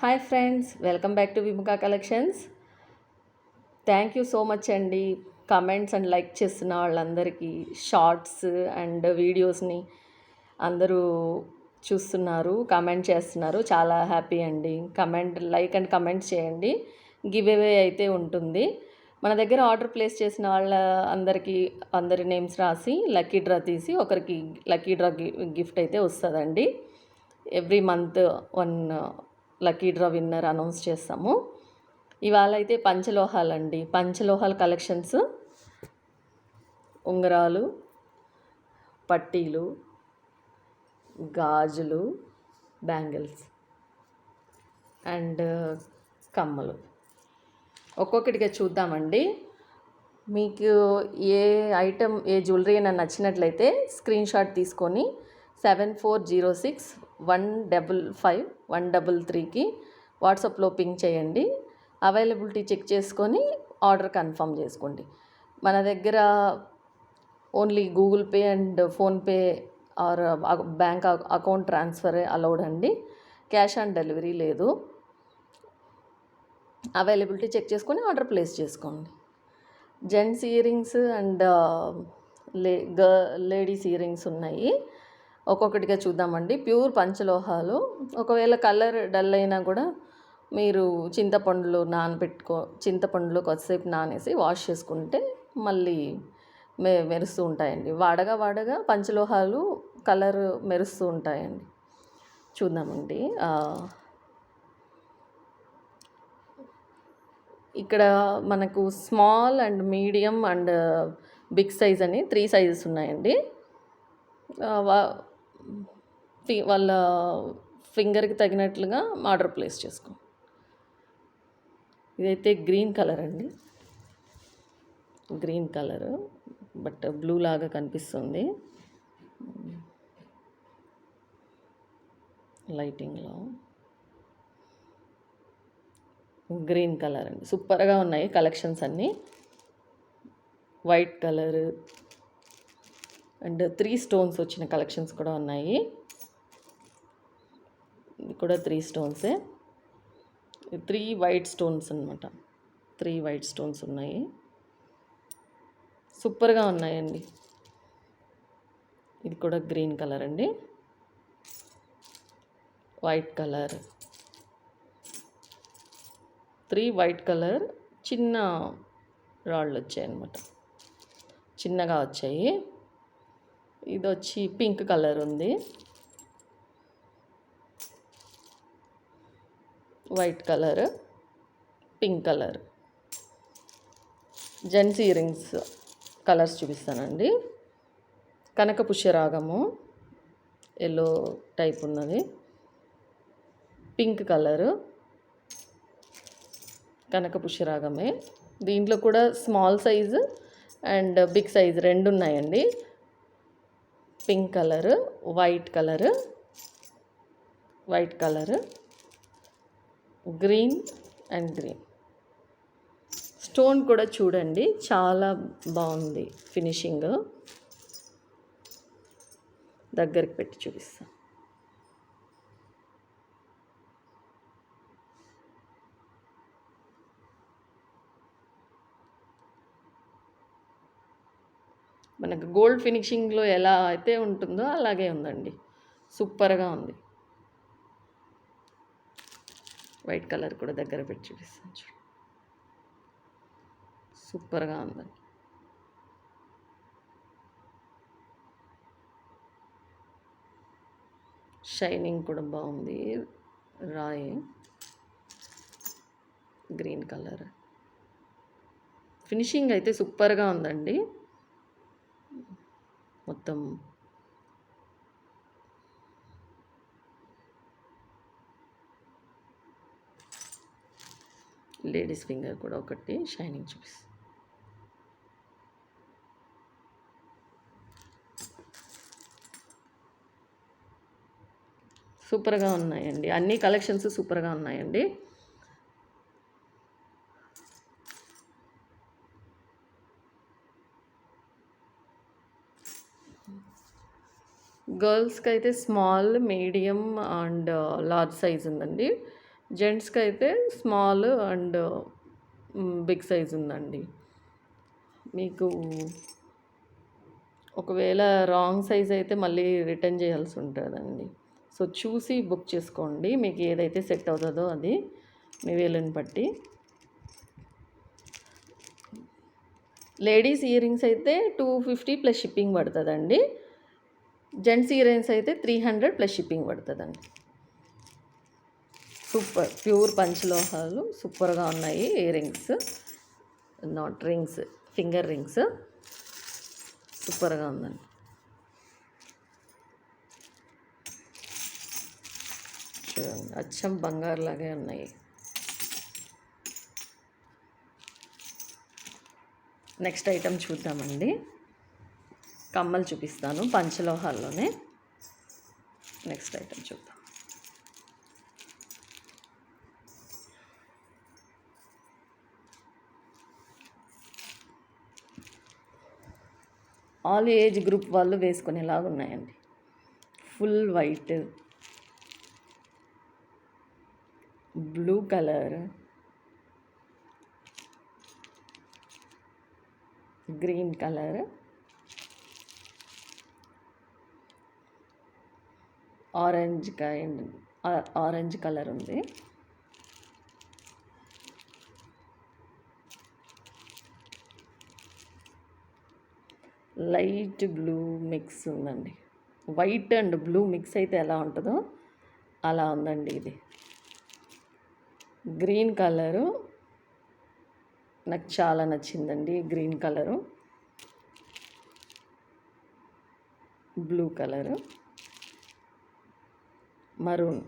Hi friends, welcome back to Vimukha collections. Thank you so much అండి. Comments and like చేస్తున్న వాళ్ళందరికీ, shorts and వీడియోస్ని అందరూ చూస్తున్నారు, కమెంట్ చేస్తున్నారు. చాలా హ్యాపీ అండి. లైక్ అండ్ కమెంట్స్ చేయండి. గివ్ అవే అయితే ఉంటుంది. మన దగ్గర ఆర్డర్ ప్లేస్ చేసిన వాళ్ళ అందరి నేమ్స్ రాసి లక్కీ డ్రా తీసి ఒకరికి లక్కీ డ్రా గిఫ్ట్ అయితే వస్తుందండి. Every month one lucky draw winner announce చేస్తాము. ఇవాళ అయితే పంచలోహాలండి. పంచలోహాల కలెక్షన్స్, ఉంగరాలు, పట్టీలు, గాజులు, బ్యాంగిల్స్ అండ్ కమ్మలు ఒక్కొక్కటిగా చూద్దామండి. మీకు ఏ ఐటెం, ఏ జ్యువెలరీ అయినా నచ్చినట్లయితే స్క్రీన్ షాట్ తీసుకొని 7406155133కి వాట్సాప్లో పింక్ చేయండి. అవైలబిలిటీ చెక్ చేసుకొని ఆర్డర్ కన్ఫర్మ్ చేసుకోండి. మన దగ్గర only Google pay and PhonePe or bank account transfer allowed అండి. క్యాష్ ఆన్ డెలివరీ లేదు. అవైలబిలిటీ చెక్ చేసుకొని ఆర్డర్ ప్లేస్ చేసుకోండి. Gents ear rings and ladies ear rings ఉన్నాయి. ఒక్కొక్కటిగా చూద్దామండి. ప్యూర్ పంచలోహాలు. ఒకవేళ కలర్ డల్ అయినా కూడా మీరు చింతపండులో కొద్దిసేపు నానేసి వాష్ చేసుకుంటే మళ్ళీ మెరుస్తూ ఉంటాయండి. వాడగా పంచలోహాలు కలర్ మెరుస్తూ ఉంటాయండి. చూద్దామండి. ఇక్కడ మనకు small and medium and big size అని 3 సైజెస్ ఉన్నాయండి. వాళ్ళ ఫింగర్కి తగినట్లుగా ఆర్డర్ ప్లేస్ చేసుకో. ఇదైతే గ్రీన్ కలర్ అండి. గ్రీన్ కలరు బట్ బ్లూ లాగా కనిపిస్తుంది లైటింగ్లో. గ్రీన్ కలర్ అండి. సూపర్గా ఉన్నాయి కలెక్షన్స్ అన్నీ. వైట్ కలర్ అండ్ 3 స్టోన్స్ వచ్చిన కలెక్షన్స్ కూడా ఉన్నాయి. ఇది కూడా 3 స్టోన్సే. 3 వైట్ స్టోన్స్ అనమాట. 3 వైట్ స్టోన్స్ ఉన్నాయి. సూపర్గా ఉన్నాయండి. ఇది కూడా గ్రీన్ కలర్ అండి. వైట్ కలర్, 3 వైట్ కలర్ చిన్న రాళ్ళు వచ్చాయి అన్నమాట. చిన్నగా వచ్చాయి. ఇది వచ్చి పింక్ కలర్ ఉంది. White colour, pink colour. Gents earrings colours చూపిస్తానండి. కనక పుష్యరాగము ఎల్లో టైప్ ఉన్నది. పింక్ కలరు కనక పుష్యరాగమే. దీంట్లో కూడా small size and big size 2 ఉన్నాయండి. Pink colour, white colour, green and green. Stone కూడా చూడండి, చాలా బాగుంది ఫినిషింగ్. దగ్గరికి పెట్టి చూపిస్తాను. మనకు గోల్డ్ ఫినిషింగ్లో ఎలా అయితే ఉంటుందో అలాగే ఉందండి. సూపర్గా ఉంది. వైట్ కలర్ కూడా దగ్గర పెట్టి చూపిస్తాను. చూడండి, సూపర్గా ఉందండి. షైనింగ్ కూడా బాగుంది. రాయి గ్రీన్ కలర్. ఫినిషింగ్ అయితే సూపర్గా ఉందండి. మొత్తం లేడీస్ ఫింగర్ కూడా ఒకటి షైనింగ్ చూపిస్తుంది. సూపర్గా ఉన్నాయండి. అన్ని కలెక్షన్స్ సూపర్గా ఉన్నాయండి. గర్ల్స్కి అయితే small, medium and large size ఉందండి. జెంట్స్కి అయితే స్మాల్ అండ్ బిగ్ సైజ్ ఉందండి. మీకు ఒకవేళ రాంగ్ సైజ్ అయితే మళ్ళీ రిటర్న్ చేయాల్సి ఉంటుందండి. సో చూసి బుక్ చేసుకోండి, మీకు ఏదైతే సెట్ అవుతుందో అది మీ వేలుని బట్టి. లేడీస్ ఇయర్ రింగ్స్ అయితే 250 ప్లస్ షిప్పింగ్ పడుతుందండి. జెంట్స్ ఇయర్ రింగ్స్ అయితే 300 ప్లస్ షిప్పింగ్ పడుతుందండి. సూపర్ ప్యూర్ పంచలోహాలు సూపర్గా ఉన్నాయి. Ear rings, not rings, finger rings సూపర్గా ఉందండి. చూడండి, అచ్చం బంగారు లాగే ఉన్నాయి. నెక్స్ట్ ఐటమ్ చూద్దామండి. కమ్మలు చూపిస్తాను పంచలోహాల్లోనే. నెక్స్ట్ ఐటమ్ చూద్దాం. ఆల్ ఏజ్ గ్రూప్ వాళ్ళు వేసుకునేలాగా ఉన్నాయండి. Full white, blue colour, green colour, orange colour ఉంది. లైట్ బ్లూ మిక్స్ ఉందండి. వైట్ అండ్ బ్లూ మిక్స్ అయితే ఎలా ఉంటుందో అలా ఉందండి. ఇది గ్రీన్ కలరు నాకు చాలా నచ్చిందండి. Green colour, blue colour, maroon,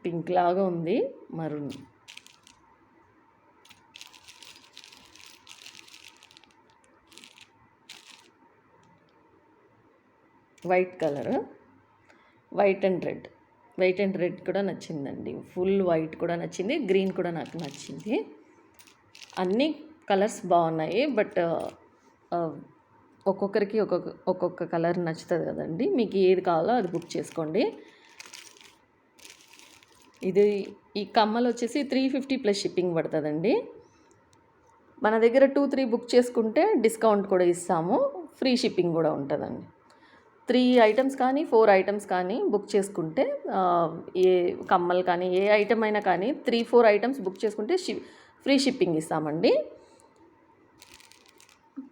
pink లాగా ఉంది, maroon, white colour, white and red కూడా నచ్చిందండి. ఫుల్ వైట్ కూడా నచ్చింది, గ్రీన్ కూడా నాకు నచ్చింది. అన్ని కలర్స్ బాగున్నాయి. బట్ ఒక్కొక్కరికి ఒక్కొక్క కలర్ నచ్చుతుంది కదండి. మీకు ఏది కావాలో అది బుక్ చేసుకోండి. ఈ కమ్మలు వచ్చేసి 350 ప్లస్ షిప్పింగ్ పడుతుందండి. మన దగ్గర 2-3 బుక్ చేసుకుంటే డిస్కౌంట్ కూడా ఇస్తాము, ఫ్రీ షిప్పింగ్ కూడా ఉంటుందండి. 3 ఐటమ్స్ కానీ 4 ఐటమ్స్ కానీ బుక్ చేసుకుంటే, ఏ కమ్మలు కానీ ఏ ఐటమ్ అయినా కానీ 3-4 ఐటమ్స్ బుక్ చేసుకుంటే ఫ్రీ షిప్పింగ్ ఇస్తామండి.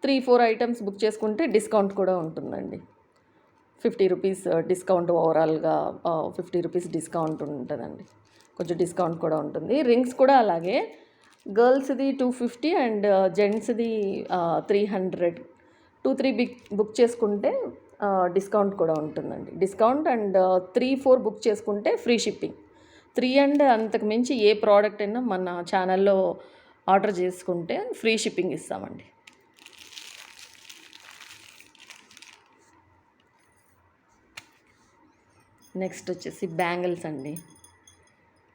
3-4 ఐటమ్స్ బుక్ చేసుకుంటే డిస్కౌంట్ కూడా ఉంటుందండి. 50 రూపీస్ డిస్కౌంట్, ఓవరాల్గా 50 రూపీస్ డిస్కౌంట్ ఉంటుందండి. కొంచెం డిస్కౌంట్ కూడా ఉంటుంది. రింగ్స్ కూడా అలాగే, గర్ల్స్ది 250 అండ్ జెంట్స్ది 300. 2-3 బుక్ చేసుకుంటే డిస్కౌంట్ కూడా ఉంటుందండి. డిస్కౌంట్ అండ్ 3-4 బుక్ చేసుకుంటే ఫ్రీ షిప్పింగ్. 3 అండ్ అంతకు మించి ఏ ప్రోడక్ట్ అయినా మన ఛానల్లో ఆర్డర్ చేసుకుంటే ఫ్రీ షిప్పింగ్ ఇస్తామండి. నెక్స్ట్ వచ్చేసి బ్యాంగిల్స్ అండి.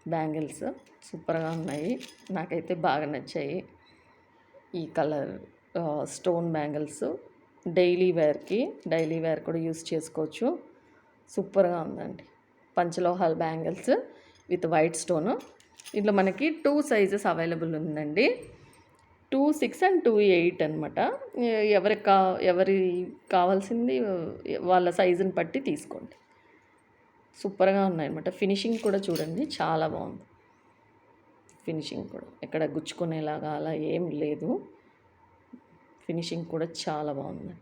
బ్యాంగిల్స్ సూపర్గా ఉన్నాయి, నాకైతే బాగా నచ్చాయి. ఈ colour stone bangles daily wear కూడా యూస్ చేసుకోవచ్చు. సూపర్గా ఉందండి. పంచలోహాల్ బ్యాంగిల్స్ విత్ వైట్ స్టోను. ఇందులో మనకి 2 సైజెస్ అవైలబుల్ ఉందండి. 2-6 అండ్ 2-8 అనమాట. ఎవరి కావాల్సింది వాళ్ళ సైజుని బట్టి తీసుకోండి. సూపర్గా ఉన్నాయన్నమాట. ఫినిషింగ్ కూడా చూడండి, చాలా బాగుంది. ఫినిషింగ్ కూడా ఎక్కడ గుచ్చుకునేలాగా అలా ఏం లేదు. ఫినిషింగ్ కూడా చాలా బాగుందండి.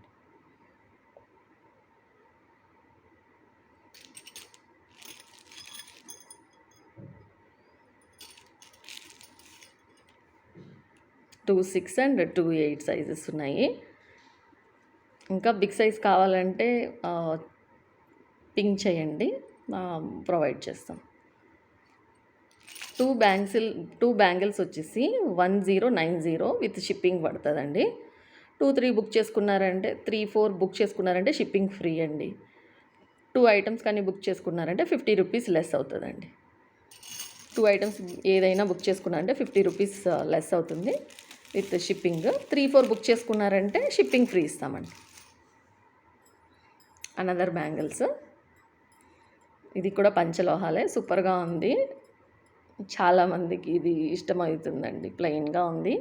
టూ 6 అండ్ 2-8 సైజెస్ ఉన్నాయి. ఇంకా బిగ్ సైజ్ కావాలంటే పింక్ చేయండి, ప్రొవైడ్ చేస్తాం. 2 బ్యాంగిల్స్ వచ్చేసి 1090 విత్ షిప్పింగ్ పడుతుందండి. 2-3 బుక్ చేసుకున్నారంటే, 3-4 బుక్ చేసుకున్నారంటే షిప్పింగ్ ఫ్రీ అండి. 2 ఐటమ్స్ కానీ బుక్ చేసుకున్నారంటే 50 రూపీస్ లెస్ అవుతుందండి. 2 ఐటమ్స్ ఏదైనా బుక్ చేసుకున్నారంటే 50 రూపీస్ లెస్ అవుతుంది విత్ షిప్పింగ్. 3-4 బుక్ చేసుకున్నారంటే షిప్పింగ్ ఫ్రీ ఇస్తామండి. అనదర్ బ్యాంగిల్స్ ఇది కూడా పంచలోహాలే, సూపర్గా ఉంది. చాలామందికి ఇది ఇష్టమవుతుందండి. ప్లెయిన్గా ఉంది.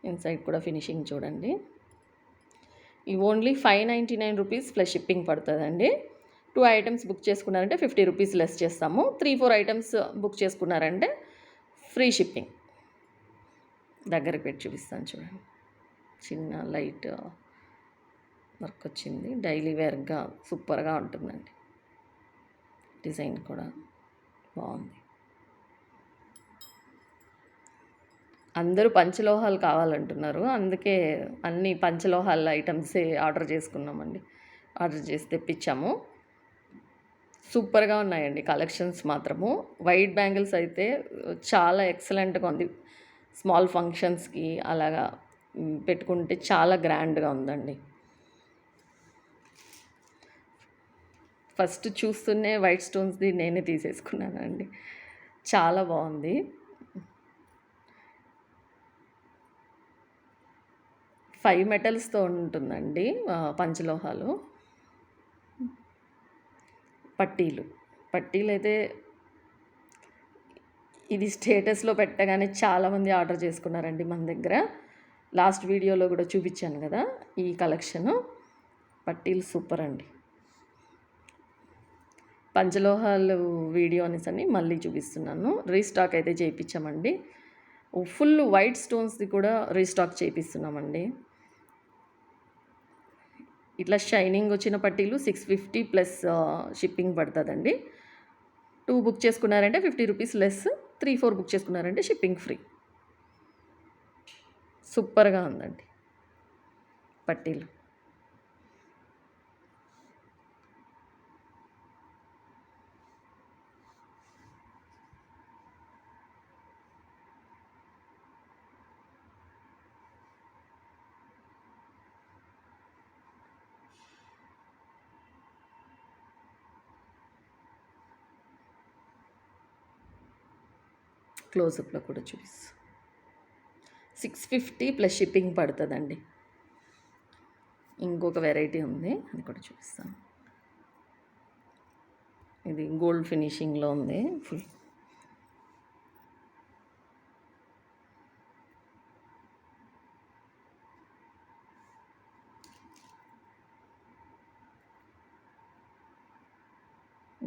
ఇన్సైడ్ కూడా ఫినిషింగ్ చూడండి. ఇవి ఓన్లీ 599 రూపీస్ ప్లస్ షిప్పింగ్ పడుతుందండి. 2 ఐటమ్స్ బుక్ చేసుకున్నారంటే 50 రూపీస్ లెస్ చేస్తాము. 3-4 ఐటమ్స్ బుక్ చేసుకున్నారంటే ఫ్రీ షిప్పింగ్. దగ్గరికి పెట్టి చూపిస్తాను చూడండి. చిన్న లైట్ వర్క్ వచ్చింది. డైలీ వేర్గా సూపర్గా ఉంటుందండి. డిజైన్ కూడా బాగుంది. అందరూ పంచలోహాలు కావాలంటున్నారు, అందుకే అన్ని పంచలోహాల ఐటమ్సే ఆర్డర్ చేసుకున్నామండి. ఆర్డర్ చేసి తెప్పించాము. సూపర్గా ఉన్నాయండి కలెక్షన్స్ మాత్రము. వైట్ బ్యాంగిల్స్ అయితే చాలా ఎక్సలెంట్గా ఉంది. స్మాల్ ఫంక్షన్స్కి అలాగా పెట్టుకుంటే చాలా గ్రాండ్గా ఉందండి. ఫస్ట్ చూస్తూనే వైట్ స్టోన్స్ది నేనే తీసేసుకున్నానండి. చాలా బాగుంది. 5 మెటల్స్తో ఉంటుందండి పంచలోహాలు. పట్టీలు అయితే ఇది స్టేటస్లో పెట్టగానే చాలామంది ఆర్డర్ చేసుకున్నారండి మన దగ్గర. లాస్ట్ వీడియోలో కూడా చూపించాను కదా ఈ కలెక్షను. పట్టీలు సూపర్ అండి. పంచలోహాలు వీడియో అనేసి మళ్ళీ చూపిస్తున్నాను. రీస్టాక్ అయితే చేయించామండి. ఫుల్ వైట్ స్టోన్స్ది కూడా రీస్టాక్ చేయిస్తున్నామండి. ఇట్లా షైనింగ్ వచ్చిన పట్టీలు 650 ప్లస్ షిప్పింగ్ పడుతుందండి. 2 బుక్ చేసుకున్నారంటే 50 రూపీస్ లెస్. 3-4 బుక్ చేసుకున్నారంటే షిప్పింగ్ ఫ్రీ. సూపర్గా ఉందండి పట్టీలు. క్లోజప్లో కూడా చూపిస్తాను. 650 ప్లస్ షిప్పింగ్ పడుతుందండి. ఇంకొక వెరైటీ ఉంది, అది కూడా చూపిస్తాను. ఇది గోల్డ్ ఫినిషింగ్లో ఉంది. ఫుల్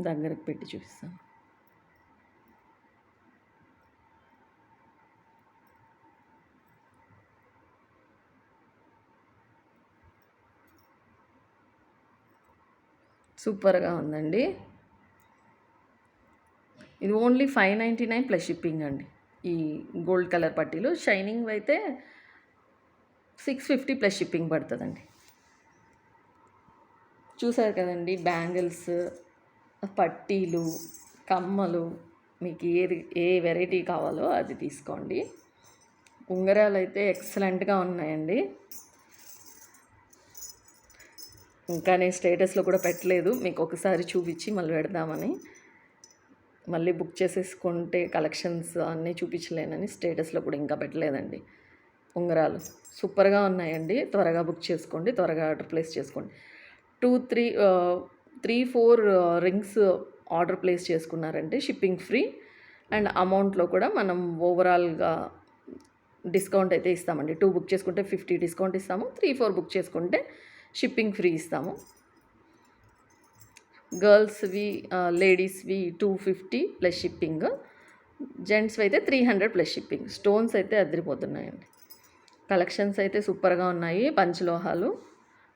దగ్గరకు పెట్టి చూపిస్తాను. సూపర్గా ఉందండి. ఇది ఓన్లీ 599 ప్లస్ షిప్పింగ్ అండి. ఈ గోల్డ్ కలర్ పట్టీలు షైనింగ్ అయితే 650 ప్లస్ షిప్పింగ్ పడుతుందండి. చూసారు కదండి, బ్యాంగిల్స్, పట్టీలు, కమ్మలు, మీకు ఏ వెరైటీ కావాలో అది తీసుకోండి. ఉంగరాలు అయితే ఎక్సలెంట్గా ఉన్నాయండి. ఇంకా నేను స్టేటస్లో కూడా పెట్టలేదు, మీకు ఒకసారి చూపించి మళ్ళీ పెడదామని. మళ్ళీ బుక్ చేసేసుకుంటే కలెక్షన్స్ అన్నీ చూపించలేనని స్టేటస్లో కూడా ఇంకా పెట్టలేదండి. ఉంగరాలు సూపర్గా ఉన్నాయండి. త్వరగా బుక్ చేసుకోండి, త్వరగా ఆర్డర్ ప్లేస్ చేసుకోండి. 3-4 రింగ్స్ ఆర్డర్ ప్లేస్ చేసుకున్నారంటే షిప్పింగ్ ఫ్రీ. అండ్ అమౌంట్లో కూడా మనం ఓవరాల్గా డిస్కౌంట్ అయితే ఇస్తామండి. 2 బుక్ చేసుకుంటే 50 డిస్కౌంట్ ఇస్తాము. 3-4 బుక్ చేసుకుంటే షిప్పింగ్ ఫ్రీ ఇస్తాము. గర్ల్స్వి లేడీస్వి 250 ప్లస్ షిప్పింగ్, జెంట్స్వి అయితే 300 ప్లస్ షిప్పింగ్. స్టోన్స్ అయితే అదిరిపోతున్నాయండి. కలెక్షన్స్ అయితే సూపర్గా ఉన్నాయి. పంచలోహాలు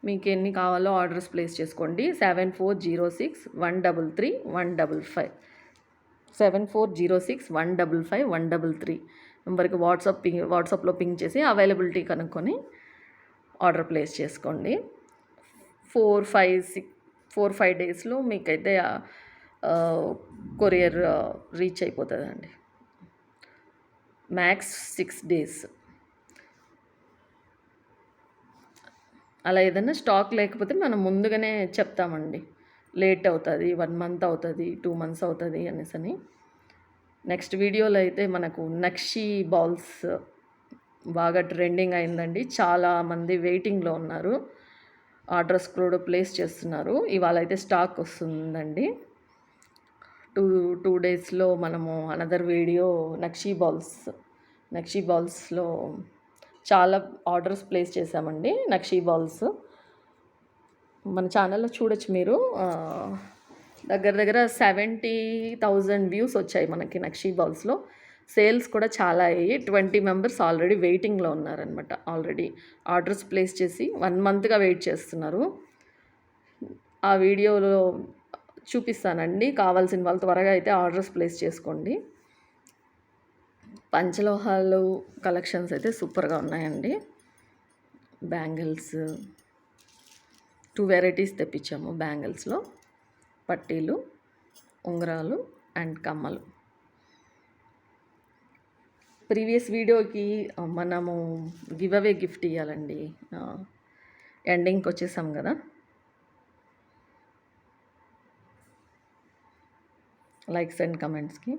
మీకు ఎన్ని కావాలో ఆర్డర్స్ ప్లేస్ చేసుకోండి. 7406-133-155 7406-155-133 నెంబర్కి వాట్సాప్లో పింగ్ చేసి అవైలబిలిటీ కనుక్కొని ఆర్డర్ ప్లేస్ చేసుకోండి. 4-5 డేస్లో మీకైతే కొరియర్ రీచ్ అయిపోతుందండి. Max 6 days. అలా ఏదైనా స్టాక్ లేకపోతే మనం ముందుగానే చెప్తామండి. లేట్ అవుతుంది, 1 మంత్ అవుతుంది, 2 మంత్స్ అవుతుంది అనేసి. నెక్స్ట్ వీడియోలో అయితే మనకు నక్షి బాల్స్ బాగా ట్రెండింగ్ అయిందండి. చాలామంది వెయిటింగ్లో ఉన్నారు, ఆర్డర్స్ కూడా ప్లేస్ చేస్తున్నారు. ఇవాళ అయితే స్టాక్ వస్తుందండి. టూ డేస్లో మనము అనదర్ వీడియో నక్షీ బాల్స్లో చాలా ఆర్డర్స్ ప్లేస్ చేశామండి. నక్షీ బాల్స్ మన ఛానల్లో చూడొచ్చు మీరు. దగ్గర దగ్గర 70,000 వ్యూస్ వచ్చాయి మనకి నక్షీ బాల్స్లో. సేల్స్ కూడా చాలా అయ్యాయి. 20 మెంబర్స్ ఆల్రెడీ వెయిటింగ్లో ఉన్నారనమాట. ఆల్రెడీ ఆర్డర్స్ ప్లేస్ చేసి 1 మంత్గా వెయిట్ చేస్తున్నారు. ఆ వీడియోలో చూపిస్తానండి. కావాల్సిన వాళ్ళు త్వరగా అయితే ఆర్డర్స్ ప్లేస్ చేసుకోండి. పంచలోహాలు కలెక్షన్స్ అయితే సూపర్గా ఉన్నాయండి. Bangles 2 varieties తెప్పించాము. బ్యాంగిల్స్లో పట్టీలు, ఉంగరాలు అండ్ కమ్మలు. ప్రీవియస్ వీడియోకి మనము గివ్ అవే గిఫ్ట్ ఇవ్వాలండి. ఎండింగ్కి వచ్చేసాం కదా. లైక్స్ అండ్ కమెంట్స్కి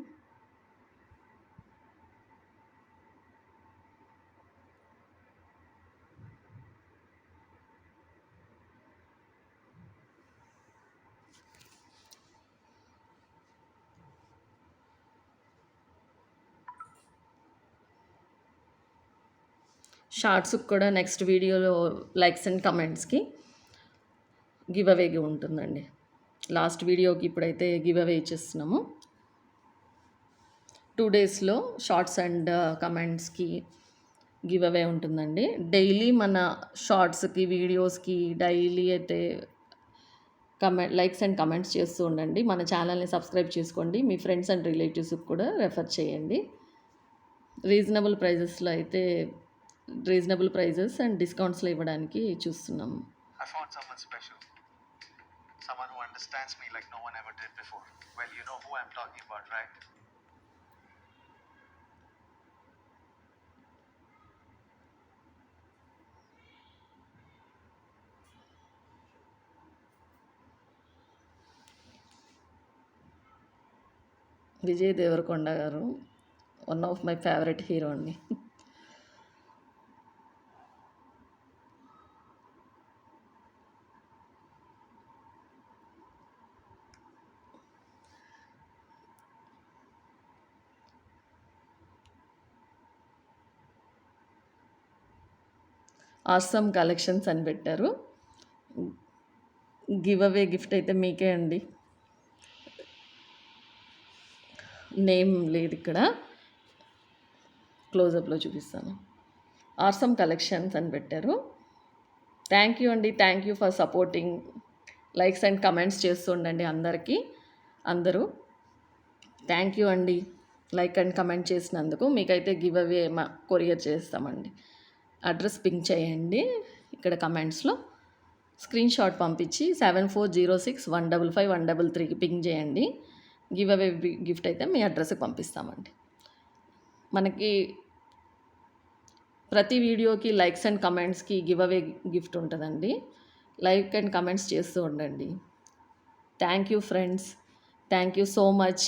షార్ట్స్కి కూడా నెక్స్ట్ వీడియోలో లైక్స్ అండ్ కమెంట్స్కి గివ్ అవేగా ఉంటుందండి. లాస్ట్ వీడియోకి ఇప్పుడైతే గివ్ అవే ఇచ్చేస్తున్నాము. 2 డేస్లో షార్ట్స్ అండ్ కమెంట్స్కి గివ్ అవే ఉంటుందండి. డైలీ మన షార్ట్స్కి వీడియోస్కి డైలీ అయితే లైక్స్ అండ్ కమెంట్స్ చేస్తూ ఉండండి. మన ఛానల్ని సబ్స్క్రైబ్ చేసుకోండి. మీ ఫ్రెండ్స్ అండ్ రిలేటివ్స్కి కూడా రెఫర్ చేయండి. రీజనబుల్ ప్రైజెస్ అండ్ డిస్కౌంట్స్లో ఇవ్వడానికి చూస్తున్నాము. I found someone special. Someone who understands me like no one ever did before. Well, you know who I'm talking about, right? Vijay Devarakonda గారు one of my favourite hero అండి. Awesome collections అని పెట్టారు. Give away gift అయితే మీకే అండి. Name లేదు ఇక్కడ, క్లోజప్లో చూపిస్తాను. ఆసమ్ కలెక్షన్స్ అని పెట్టారు. థ్యాంక్ యూ అండి. Thank you for supporting. Likes and comments చేస్తూ ఉండండి అందరూ. థ్యాంక్ యూ అండి. లైక్ అండ్ కమెంట్ చేసినందుకు మీకైతే గివ్ అవే కొరియర్ చేస్తామండి. అడ్రస్ పింక్ చేయండి. ఇక్కడ కమెంట్స్లో స్క్రీన్ షాట్ పంపించి 7406155133కి పింక్ చేయండి. గివ్ అవే గిఫ్ట్ అయితే మీ అడ్రస్కి పంపిస్తామండి. మనకి ప్రతి వీడియోకి లైక్స్ అండ్ కమెంట్స్కి గివ్ అవే గిఫ్ట్ ఉంటుందండి. లైక్ అండ్ కమెంట్స్ చేస్తూ ఉండండి. Thank you friends. Thank you so much.